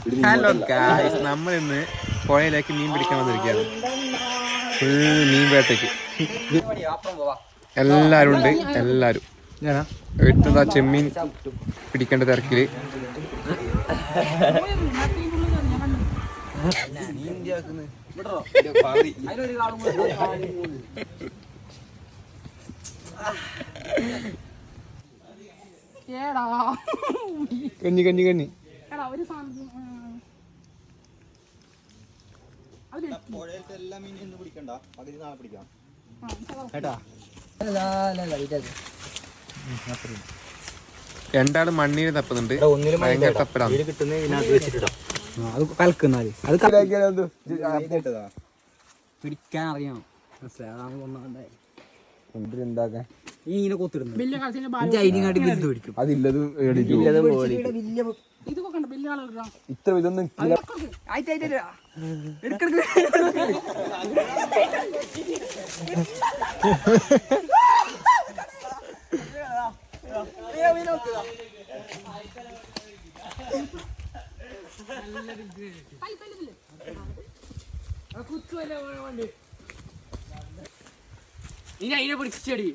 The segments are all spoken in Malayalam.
ഹലോ ഗായ്സ്, നമ്മൾ ഇന്ന് പുഴയിലേക്ക് മീൻ പിടിക്കാൻ വന്നിരിക്കുകയാണ്. ഫുൾ മീൻ വേട്ടയ്ക്ക് എല്ലാരും ഉണ്ട്. എല്ലാരും എടുത്തതാ ചെമ്മീൻ പിടിക്കേണ്ട തിരക്കില്. കഞ്ഞി കഞ്ഞി കഞ്ഞി രണ്ടാളും മണ്ണീര് തപ്പുന്നുണ്ട്. ഭയങ്കര തപ്പലാണ്. പിടിക്കാൻ അറിയണം. ഇത്ര ഇതൊന്നും ഇനി അതിനെ പിടിച്ചടി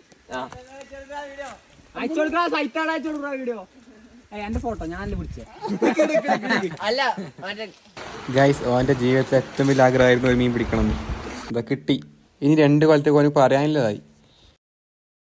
അയച്ചോടുക്കാ സൈറ്റാണ്. അയച്ചോടുക്കാ വീഡിയോ എന്റെ ഫോട്ടോ ഞാനല്ലേ പിടിച്ചേ. അല്ല ഗൈസ്, ഓന്റെ ജീവിതത്തിലെ ഏറ്റവും വലിയ ആഗ്രഹമായിരുന്നു ഒരു മീൻ പിടിക്കണം എന്ന്. ഇതാ കിട്ടി. ഇനി 2 കൊല്ലത്തേക്ക് ഓന് പറയാനില്ലതായി.